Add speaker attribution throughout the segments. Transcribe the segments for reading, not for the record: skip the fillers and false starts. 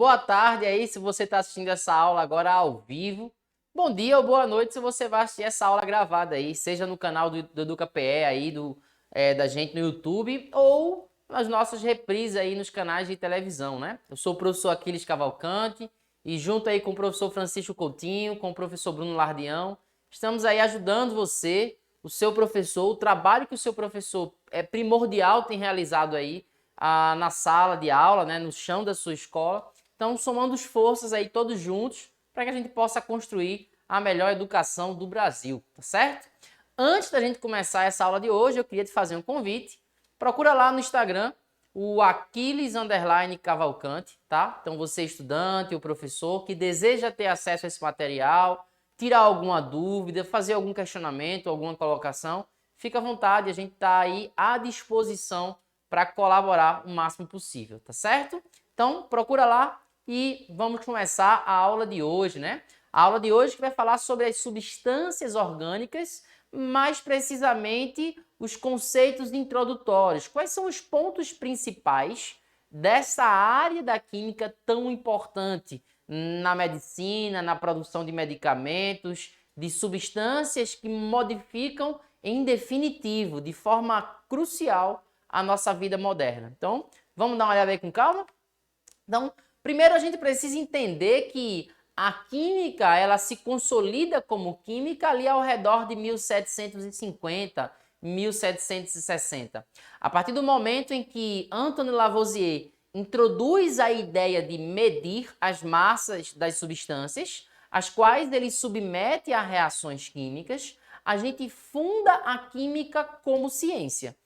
Speaker 1: Boa tarde aí, se você está assistindo essa aula agora ao vivo. Bom dia ou boa noite se você vai assistir essa aula gravada aí, seja no canal do EducaPE aí, da gente no YouTube, ou nas nossas reprises aí nos canais de televisão, né? Eu sou o professor Aquiles Cavalcante e junto aí com o professor Francisco Coutinho, com o professor Bruno Lardião, estamos aí ajudando você, o seu professor, o trabalho que o seu professor primordial tem realizado aí na sala de aula, né, no chão da sua escola. Então, somando esforços aí todos juntos para que a gente possa construir a melhor educação do Brasil, tá certo? Antes da gente começar essa aula de hoje, eu queria te fazer um convite. Procura lá no Instagram o Aquiles_Cavalcante, tá? Então, você estudante ou professor que deseja ter acesso a esse material, tirar alguma dúvida, fazer algum questionamento, alguma colocação, fica à vontade, a gente está aí à disposição para colaborar o máximo possível, tá certo? Então, procura lá e vamos começar a aula de hoje, né? A aula de hoje que vai falar sobre as substâncias orgânicas, mais precisamente os conceitos introdutórios. Quais são os pontos principais dessa área da química tão importante na medicina, na produção de medicamentos, de substâncias que modificam em definitivo, de forma crucial, a nossa vida moderna. Então, vamos dar uma olhada aí com calma? Então, primeiro a gente precisa entender que a química, ela se consolida como química ali ao redor de 1750, 1760. A partir do momento em que Antoine Lavoisier introduz a ideia de medir as massas das substâncias, as quais ele submete a reações químicas, a gente funda a química como ciência,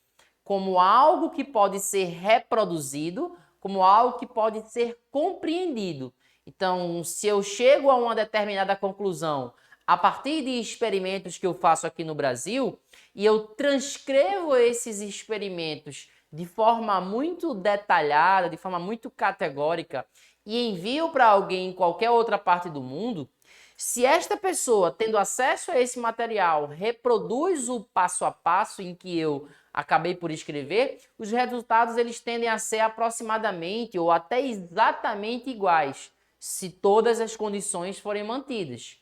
Speaker 1: como algo que pode ser reproduzido, como algo que pode ser compreendido. Então, se eu chego a uma determinada conclusão a partir de experimentos que eu faço aqui no Brasil e eu transcrevo esses experimentos de forma muito detalhada, de forma muito categórica e envio para alguém em qualquer outra parte do mundo, se esta pessoa, tendo acesso a esse material, reproduz o passo a passo em que eu acabei por escrever, os resultados eles tendem a ser aproximadamente ou até exatamente iguais, se todas as condições forem mantidas.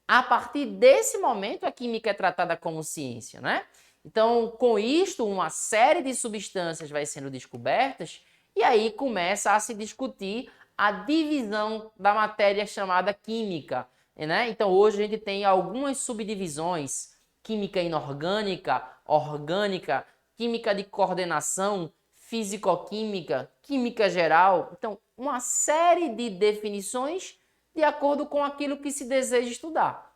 Speaker 1: A partir desse momento, a química é tratada como ciência, né? Então, com isto, uma série de substâncias vai sendo descobertas e aí começa a se discutir a divisão da matéria chamada química, né? Então, hoje a gente tem algumas subdivisões: química inorgânica, orgânica, química de coordenação, físico-química, química geral. Então, uma série de definições de acordo com aquilo que se deseja estudar.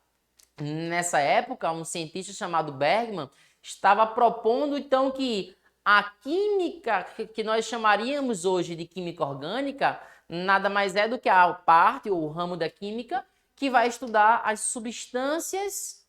Speaker 1: Nessa época, um cientista chamado Bergman estava propondo, então, que a química que nós chamaríamos hoje de química orgânica nada mais é do que a parte ou o ramo da química que vai estudar as substâncias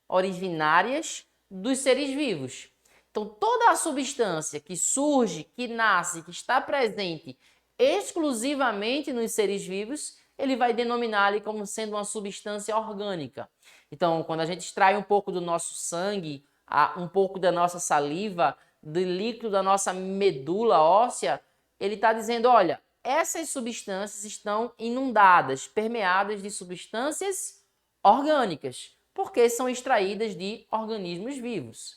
Speaker 1: originárias dos seres vivos. Então, toda a substância que surge, que nasce, que está presente exclusivamente nos seres vivos, ele vai denominar ali como sendo uma substância orgânica. Então, quando a gente extrai um pouco do nosso sangue, um pouco da nossa saliva, do líquido da nossa medula óssea, ele está dizendo, olha, essas substâncias estão inundadas, permeadas de substâncias orgânicas, porque são extraídas de organismos vivos.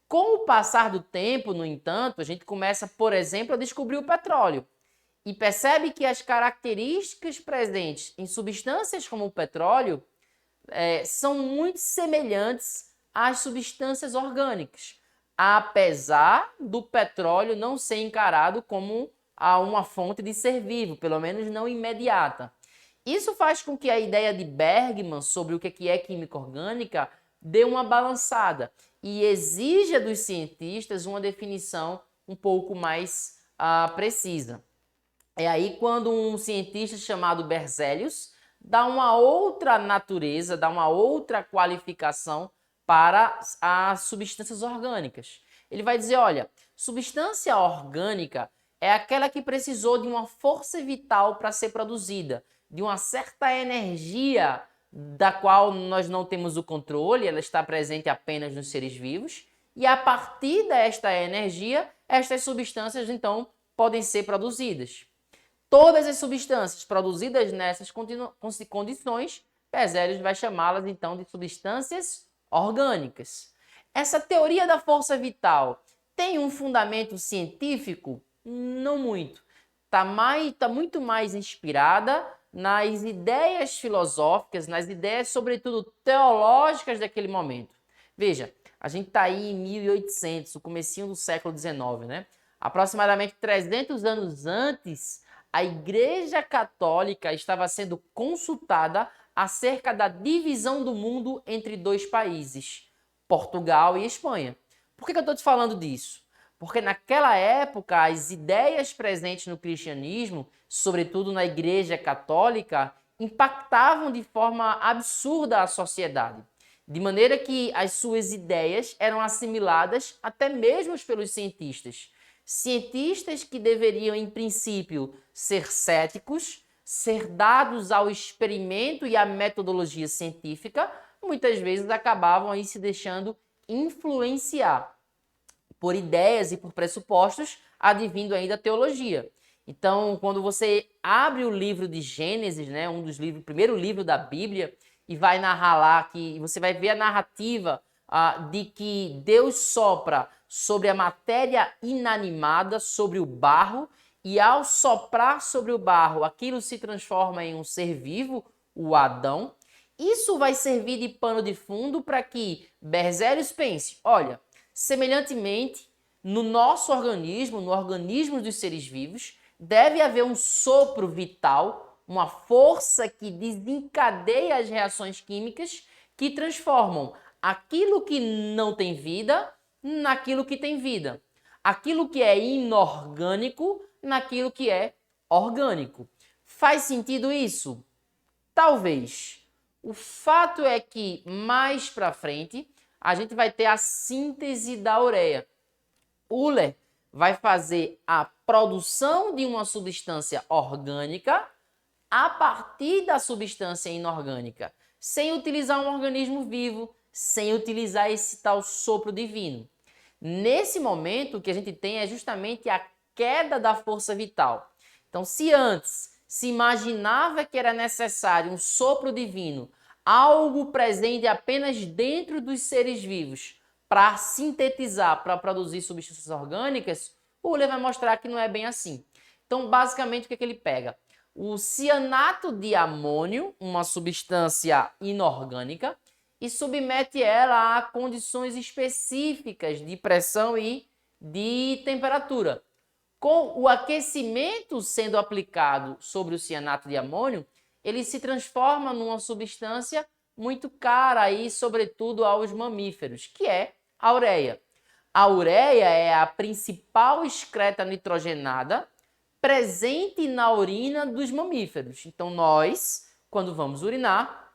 Speaker 1: Com o passar do tempo, no entanto, a gente começa, por exemplo, a descobrir o petróleo e percebe que as características presentes em substâncias como o petróleo são muito semelhantes às substâncias orgânicas, apesar do petróleo não ser encarado como uma fonte de ser vivo, pelo menos não imediata. Isso faz com que a ideia de Bergman sobre o que é química orgânica dê uma balançada e exija dos cientistas uma definição um pouco mais precisa. É aí quando um cientista chamado Berzelius dá uma outra natureza, dá uma outra qualificação para as substâncias orgânicas. Ele vai dizer, olha, substância orgânica é aquela que precisou de uma força vital para ser produzida, de uma certa energia da qual nós não temos o controle, ela está presente apenas nos seres vivos, e a partir desta energia, estas substâncias, então, podem ser produzidas. todas as substâncias produzidas nessas condições, Berzelius vai chamá-las então de substâncias orgânicas. Essa teoria da força vital tem um fundamento científico? Não muito. Está muito mais inspirada nas ideias filosóficas, nas ideias, sobretudo, teológicas daquele momento. Veja, a gente está aí em 1800, o comecinho do século XIX, né? Aproximadamente 300 anos antes, a Igreja Católica estava sendo consultada acerca da divisão do mundo entre dois países, Portugal e Espanha. Por que eu estou te falando disso? Porque naquela época as ideias presentes no cristianismo, sobretudo na Igreja Católica, impactavam de forma absurda a sociedade. De maneira que as suas ideias eram assimiladas até mesmo pelos cientistas. Cientistas que deveriam, em princípio, ser céticos, ser dados ao experimento e à metodologia científica, muitas vezes acabavam aí se deixando influenciar por ideias e por pressupostos advindo aí da teologia. Então, quando você abre o livro de Gênesis, né, o primeiro livro da Bíblia, e vai narrar lá, que você vai ver a narrativa de que Deus sopra sobre a matéria inanimada, sobre o barro, e ao soprar sobre o barro, aquilo se transforma em um ser vivo, o Adão. Isso vai servir de pano de fundo para que Berzelius pense, olha, semelhantemente, no nosso organismo, no organismo dos seres vivos, deve haver um sopro vital, uma força que desencadeia as reações químicas que transformam aquilo que não tem vida naquilo que tem vida. Aquilo que é inorgânico naquilo que é orgânico. Faz sentido isso? Talvez. O fato é que mais para frente a gente vai ter a síntese da ureia. Euler vai fazer a produção de uma substância orgânica a partir da substância inorgânica, sem utilizar um organismo vivo, sem utilizar esse tal sopro divino. Nesse momento, o que a gente tem é justamente a queda da força vital. Então, se antes se imaginava que era necessário um sopro divino, algo presente apenas dentro dos seres vivos, para sintetizar, para produzir substâncias orgânicas, o Euler vai mostrar que não é bem assim. Então, basicamente, o que ele pega? O cianato de amônio, uma substância inorgânica, e submete ela a condições específicas de pressão e de temperatura. Com o aquecimento sendo aplicado sobre o cianato de amônio, ele se transforma numa substância muito cara e, sobretudo, aos mamíferos, que é a ureia. A ureia é a principal excreta nitrogenada presente na urina dos mamíferos. Então, nós, quando vamos urinar,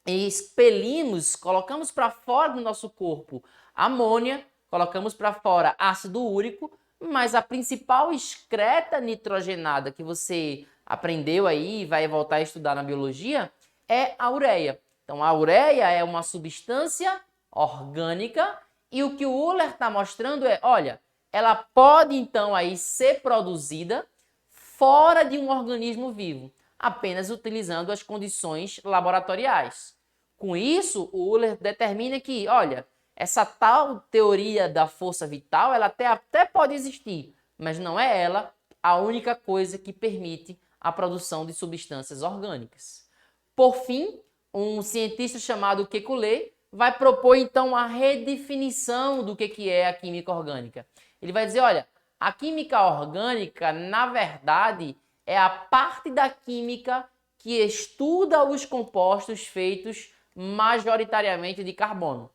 Speaker 1: expelimos, colocamos para fora do nosso corpo amônia, colocamos para fora ácido úrico, mas a principal excreta nitrogenada que você aprendeu aí e vai voltar a estudar na biologia é a ureia. Então, a ureia é uma substância orgânica e o que o Euler está mostrando é, olha, ela pode então aí ser produzida fora de um organismo vivo, apenas utilizando as condições laboratoriais. Com isso, o Euler determina que, olha, essa tal teoria da força vital, ela até pode existir, mas não é ela a única coisa que permite a produção de substâncias orgânicas. Por fim, um cientista chamado Kekulé vai propor, então, a redefinição do que é a química orgânica. Ele vai dizer, olha, a química orgânica, na verdade, é a parte da química que estuda os compostos feitos majoritariamente de carbono.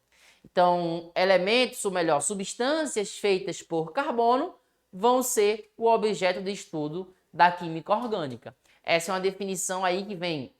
Speaker 1: Então, elementos, ou melhor, substâncias feitas por carbono vão ser o objeto de estudo da química orgânica. Essa é uma definição aí que vem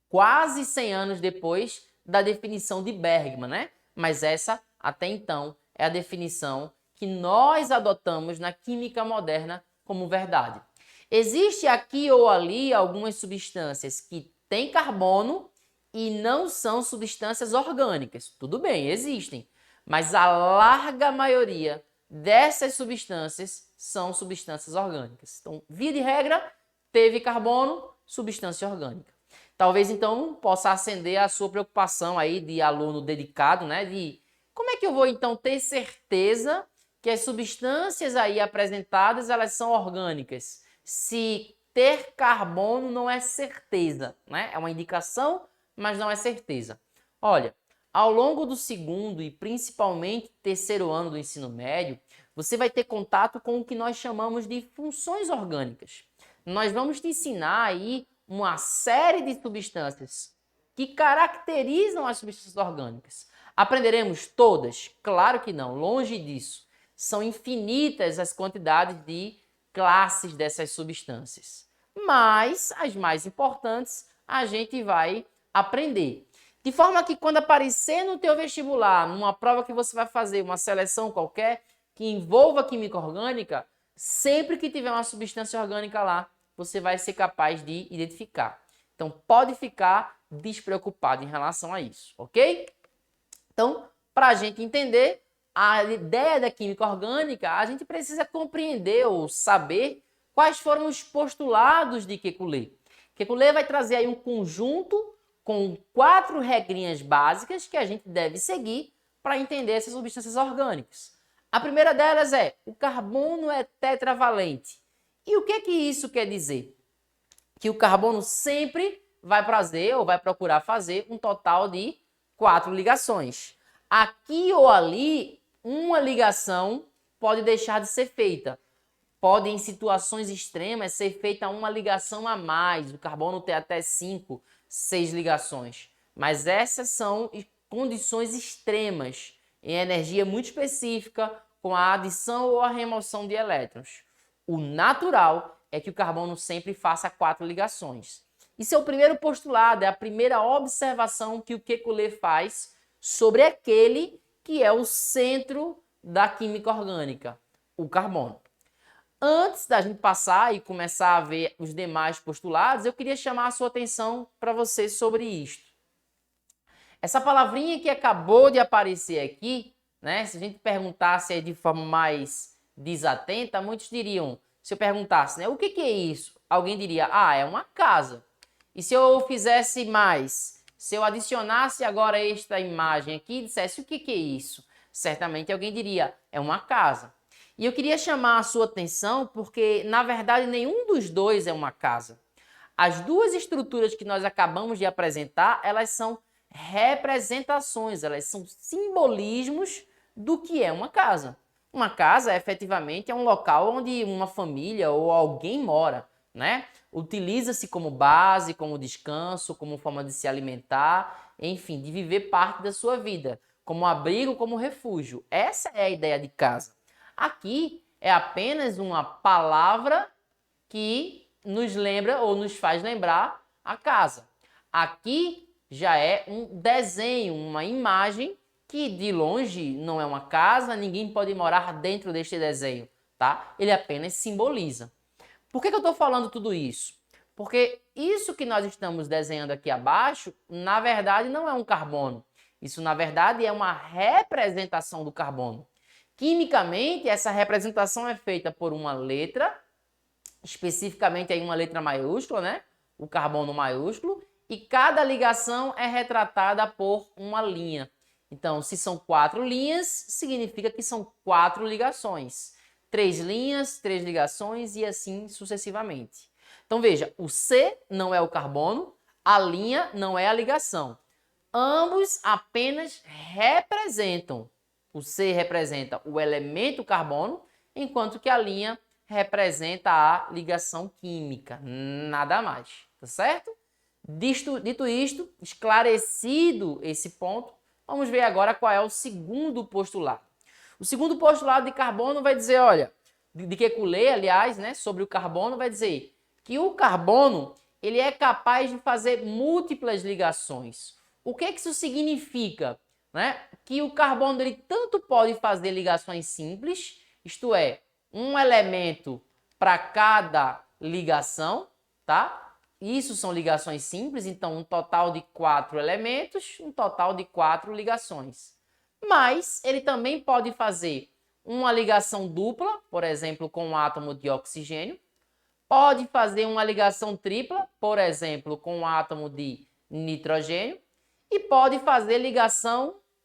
Speaker 1: quase 100 anos depois da definição de Bergman, né? Mas essa, até então, é a definição que nós adotamos na química moderna como verdade. Existe aqui ou ali algumas substâncias que têm carbono e não são substâncias orgânicas. Tudo bem, existem. Mas a larga maioria dessas substâncias são substâncias orgânicas. Então, via de regra, teve carbono, substância orgânica. Talvez, então, possa acender a sua preocupação aí de aluno dedicado, né? De como é que eu vou, então, ter certeza que as substâncias aí apresentadas, elas são orgânicas? Se ter carbono não é certeza, né? É uma indicação, mas não é certeza. Olha, ao longo do segundo e principalmente terceiro ano do ensino médio, você vai ter contato com o que nós chamamos de funções orgânicas. Nós vamos te ensinar aí uma série de substâncias que caracterizam as substâncias orgânicas. Aprenderemos todas? Claro que não, longe disso. São infinitas as quantidades de classes dessas substâncias. Mas as mais importantes a gente vai aprender. De forma que quando aparecer no teu vestibular, numa prova que você vai fazer, uma seleção qualquer, que envolva química orgânica, sempre que tiver uma substância orgânica lá, você vai ser capaz de identificar. Então, pode ficar despreocupado em relação a isso, ok? Então, para a gente entender a ideia da química orgânica, a gente precisa compreender ou saber quais foram os postulados de Kekulé. Kekulé vai trazer aí um conjunto com 4 regrinhas básicas que a gente deve seguir para entender essas substâncias orgânicas. A primeira delas é: o carbono é tetravalente. E o que isso quer dizer? Que o carbono sempre vai fazer ou vai procurar fazer um total de 4 ligações. Aqui ou ali, uma ligação pode deixar de ser feita. Pode, em situações extremas, ser feita uma ligação a mais. O carbono tem até 5, 6 ligações. Mas essas são condições extremas, em energia muito específica, com a adição ou a remoção de elétrons. O natural é que o carbono sempre faça 4 ligações. Isso é o primeiro postulado, é a primeira observação que o Kekulé faz sobre aquele que é o centro da química orgânica, o carbono. Antes da gente passar e começar a ver os demais postulados, eu queria chamar a sua atenção para você sobre isto. Essa palavrinha que acabou de aparecer aqui, né? Se a gente perguntasse de forma mais desatenta, muitos diriam, se eu perguntasse, né, o que é isso? Alguém diria, é uma casa. E se eu fizesse mais, se eu adicionasse agora esta imagem aqui e dissesse, o que é isso? Certamente alguém diria, é uma casa. E eu queria chamar a sua atenção porque, na verdade, nenhum dos dois é uma casa. As duas estruturas que nós acabamos de apresentar, elas são representações, elas são simbolismos do que é uma casa. Uma casa, efetivamente, é um local onde uma família ou alguém mora, né? Utiliza-se como base, como descanso, como forma de se alimentar, enfim, de viver parte da sua vida, como abrigo, como refúgio. Essa é a ideia de casa. Aqui é apenas uma palavra que nos lembra ou nos faz lembrar a casa. Aqui já é um desenho, uma imagem que de longe não é uma casa, ninguém pode morar dentro deste desenho, tá? Ele apenas simboliza. Por que eu estou falando tudo isso? Porque isso que nós estamos desenhando aqui abaixo, na verdade, não é um carbono. Isso, na verdade, é uma representação do carbono. Quimicamente, essa representação é feita por uma letra, especificamente aí uma letra maiúscula, né? O carbono maiúsculo, e cada ligação é retratada por uma linha. Então, se são 4 linhas, significa que são 4 ligações. 3 linhas, 3 ligações e assim sucessivamente. Então, veja, o C não é o carbono, a linha não é a ligação. Ambos apenas representam. O C representa o elemento carbono, enquanto que a linha representa a ligação química, nada mais, tá certo? Dito isto, esclarecido esse ponto, vamos ver agora qual é o segundo postulado. O segundo postulado de carbono vai dizer, olha, de Kekulé, aliás, né, sobre o carbono, vai dizer que o carbono ele é capaz de fazer múltiplas ligações. O que isso significa? Né? Que o carbono ele tanto pode fazer ligações simples, isto é, um elemento para cada ligação, tá? Isso são ligações simples, então um total de 4 elementos, um total de 4 ligações. Mas ele também pode fazer uma ligação dupla, por exemplo, com um átomo de oxigênio. Pode fazer uma ligação tripla, por exemplo, com um átomo de nitrogênio, e pode fazer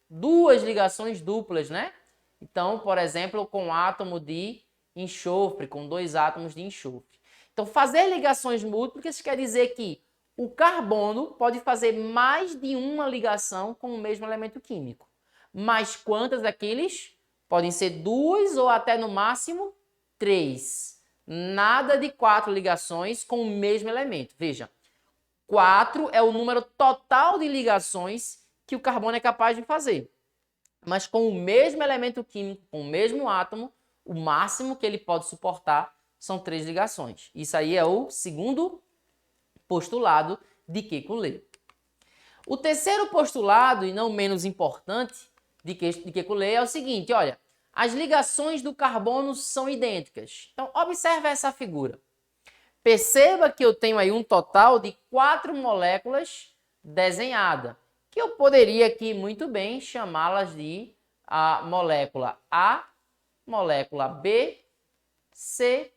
Speaker 1: duas ligações duplas, né? Então, por exemplo, com um átomo de enxofre, com dois átomos de enxofre. Então, fazer ligações múltiplas quer dizer que o carbono pode fazer mais de uma ligação com o mesmo elemento químico. Mas quantas daqueles? Podem ser duas ou até no máximo 3. Nada de 4 ligações com o mesmo elemento. Veja, 4 é o número total de ligações que o carbono é capaz de fazer. Mas com o mesmo elemento químico, com o mesmo átomo, o máximo que ele pode suportar são 3 ligações. Isso aí é o segundo postulado de Kekulé. O terceiro postulado, e não menos importante, de Kekulé é o seguinte, olha, as ligações do carbono são idênticas. Então, observe essa figura. Perceba que eu tenho aí um total de 4 moléculas desenhadas, que eu poderia aqui muito bem chamá-las de a molécula A, molécula B, C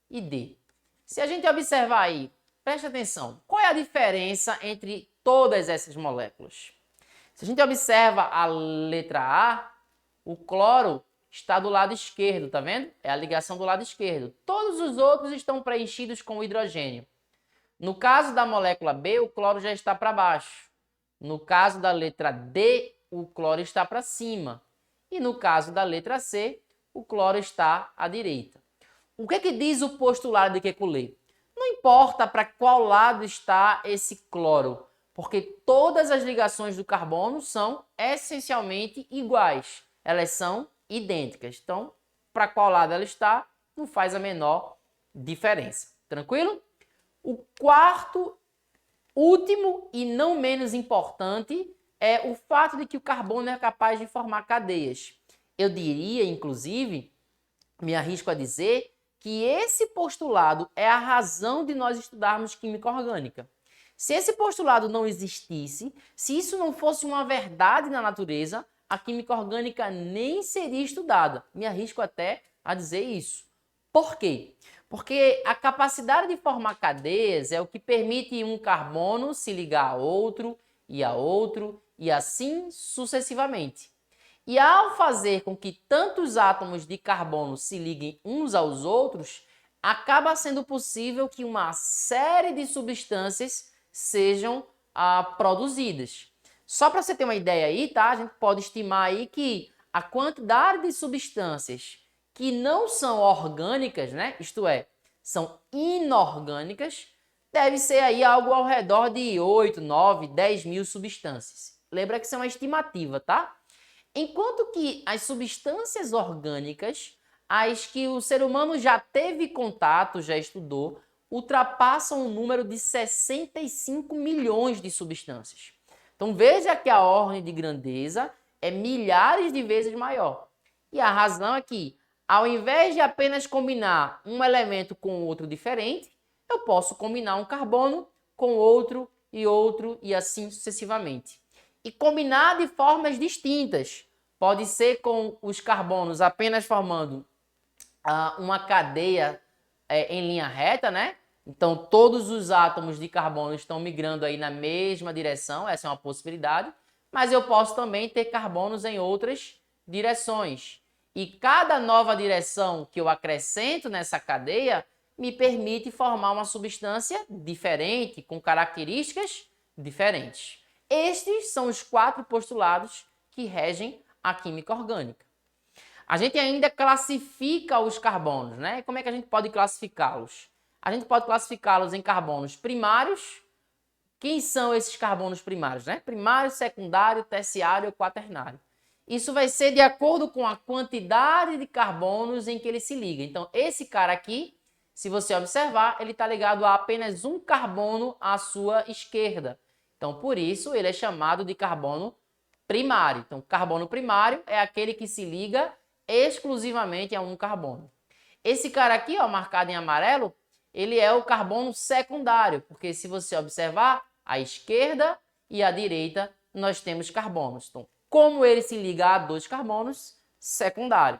Speaker 1: e D. Se a gente observar aí, preste atenção, qual é a diferença entre todas essas moléculas? Se a gente observa a letra A, o cloro está do lado esquerdo, tá vendo? É a ligação do lado esquerdo. Todos os outros estão preenchidos com hidrogênio. No caso da molécula B, o cloro já está para baixo. No caso da letra D, o cloro está para cima. E no caso da letra C, o cloro está à direita. O que diz o postulado de Kekulé? Não importa para qual lado está esse cloro, porque todas as ligações do carbono são essencialmente iguais. Elas são idênticas. Então, para qual lado ela está, não faz a menor diferença. Tranquilo? O quarto, último e não menos importante é o fato de que o carbono é capaz de formar cadeias. Eu diria, inclusive, me arrisco a dizer que esse postulado é a razão de nós estudarmos química orgânica. Se esse postulado não existisse, se isso não fosse uma verdade na natureza, a química orgânica nem seria estudada. Me arrisco até a dizer isso. Por quê? Porque a capacidade de formar cadeias é o que permite um carbono se ligar a outro e assim sucessivamente. E ao fazer com que tantos átomos de carbono se liguem uns aos outros, acaba sendo possível que uma série de substâncias sejam produzidas. Só para você ter uma ideia aí, tá? A gente pode estimar aí que a quantidade de substâncias que não são orgânicas, né? Isto é, são inorgânicas, deve ser aí algo ao redor de 8, 9, 10 mil substâncias. Lembra que isso é uma estimativa, tá? Enquanto que as substâncias orgânicas, as que o ser humano já teve contato, já estudou, ultrapassam o número de 65 milhões de substâncias. Então veja que a ordem de grandeza é milhares de vezes maior. E a razão é que, ao invés de apenas combinar um elemento com outro diferente, eu posso combinar um carbono com outro e assim sucessivamente. E combinar de formas distintas. Pode ser com os carbonos apenas formando uma cadeia em linha reta, né? Então, todos os átomos de carbono estão migrando aí na mesma direção, essa é uma possibilidade. Mas eu posso também ter carbonos em outras direções. E cada nova direção que eu acrescento nessa cadeia me permite formar uma substância diferente, com características diferentes. Estes são os 4 postulados que regem a química orgânica. A gente ainda classifica os carbonos, né? Como é que a gente pode classificá-los? A gente pode classificá-los em carbonos primários. Quem são esses carbonos primários, né? Primário, secundário, terciário ou quaternário. Isso vai ser de acordo com a quantidade de carbonos em que ele se liga. Então, esse cara aqui, se você observar, ele está ligado a apenas um carbono à sua esquerda. Então, por isso, ele é chamado de carbono primário. Então, carbono primário é aquele que se liga exclusivamente a um carbono. Esse cara aqui, ó, marcado em amarelo, ele é o carbono secundário, porque se você observar, à esquerda e à direita nós temos carbonos. Então, como ele se liga a 2 carbonos, secundário.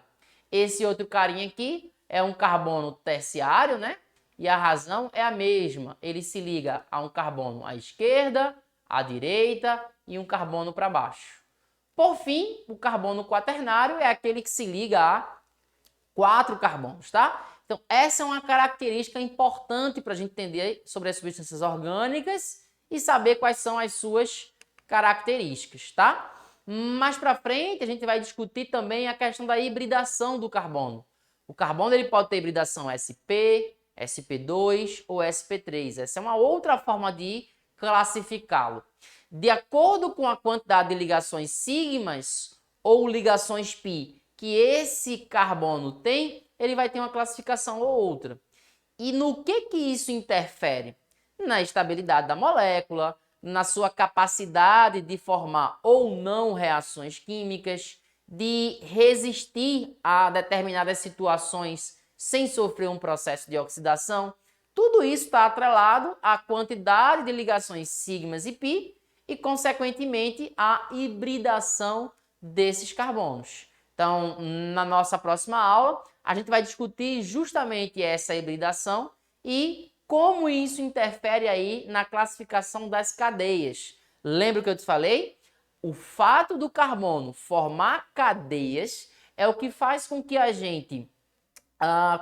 Speaker 1: Esse outro carinha aqui é um carbono terciário, né? e a razão é a mesma. Ele se liga a um carbono à esquerda, à direita e um carbono para baixo. Por fim, o carbono quaternário é aquele que se liga a 4 carbonos, tá? Então, essa é uma característica importante para a gente entender sobre as substâncias orgânicas e saber quais são as suas características, tá? Mais para frente, a gente vai discutir também a questão da hibridação do carbono. O carbono ele pode ter hibridação sp, sp2 ou sp3. Essa é uma outra forma de classificá-lo. De acordo com a quantidade de ligações sigmas ou ligações pi que esse carbono tem, ele vai ter uma classificação ou outra. E no que isso interfere? Na estabilidade da molécula, na sua capacidade de formar ou não reações químicas, de resistir a determinadas situações sem sofrer um processo de oxidação. Tudo isso está atrelado à quantidade de ligações sigmas e pi e, consequentemente, à hibridação desses carbonos. Então, na nossa próxima aula, a gente vai discutir justamente essa hibridação e como isso interfere aí na classificação das cadeias. Lembra o que eu te falei? O fato do carbono formar cadeias é o que faz com que a gente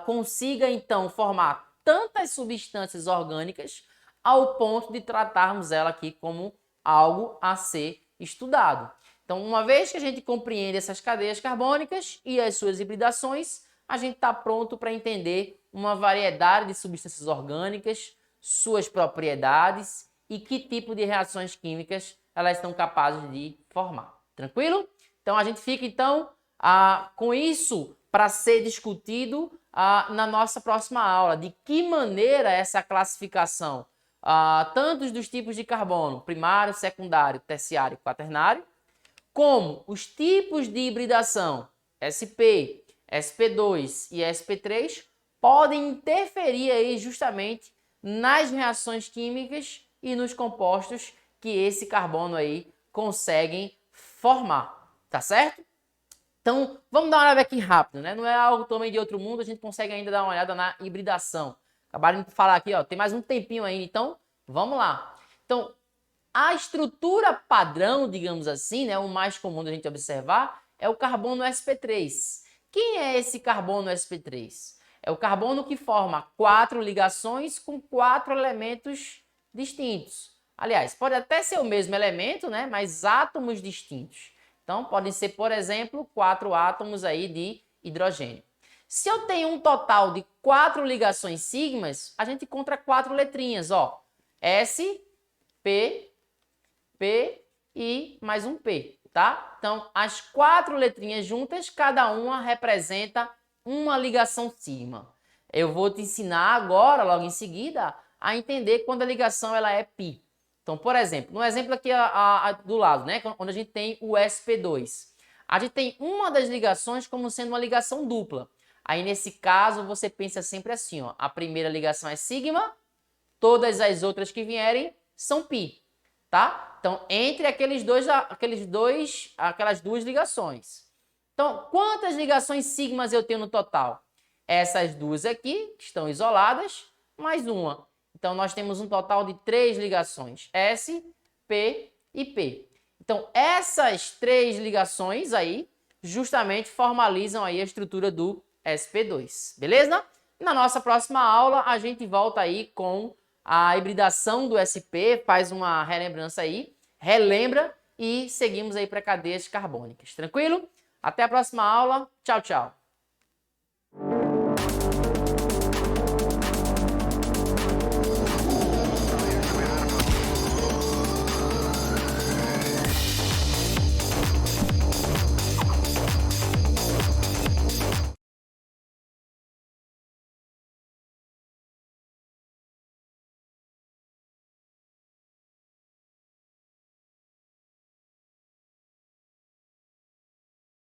Speaker 1: consiga, então, formar tantas substâncias orgânicas ao ponto de tratarmos ela aqui como algo a ser estudado. Então, uma vez que a gente compreende essas cadeias carbônicas e as suas hibridações, a gente está pronto para entender uma variedade de substâncias orgânicas, suas propriedades e que tipo de reações químicas elas são capazes de formar. Tranquilo? Então, a gente fica, então, com isso para ser discutido na nossa próxima aula. De que maneira essa classificação, tanto dos tipos de carbono, primário, secundário, terciário e quaternário, como os tipos de hibridação, sp, sp2 e sp3, podem interferir aí justamente nas reações químicas e nos compostos que esse carbono aí conseguem formar, tá certo? Então, vamos dar uma olhada aqui rápido, né? Não é algo também de outro mundo, a gente consegue ainda dar uma olhada na hibridação. Acabaram de falar aqui, ó, tem mais um tempinho ainda, então vamos lá. Então, a estrutura padrão, digamos assim, né, o mais comum da gente observar, é o carbono sp3. Quem é esse carbono sp3? É o carbono que forma 4 ligações com 4 elementos distintos. Aliás, pode até ser o mesmo elemento, né, mas átomos distintos. Então, podem ser, por exemplo, 4 átomos aí de hidrogênio. Se eu tenho um total de 4 ligações sigmas, a gente encontra 4 letrinhas, ó. S, P, P e mais um P, tá? Então, as 4 letrinhas juntas, cada uma representa uma ligação sigma. Eu vou te ensinar agora, logo em seguida, a entender quando a ligação ela é pi. Então, por exemplo, no exemplo aqui do lado, né, onde a gente tem o sp2, a gente tem uma das ligações como sendo uma ligação dupla. Aí, nesse caso, você pensa sempre assim, ó, a primeira ligação é sigma, todas as outras que vierem são pi, tá? Então, entre aquelas duas ligações. Então, quantas ligações sigmas eu tenho no total? Essas duas aqui, que estão isoladas, mais uma. Então, nós temos um total de 3 ligações, S, P e P. Então, essas 3 ligações aí, justamente formalizam aí a estrutura do sp2, beleza? Na nossa próxima aula, a gente volta aí com a hibridação do sp, faz uma relembrança aí, relembra e seguimos aí para cadeias carbônicas, tranquilo? Até a próxima aula, tchau, tchau!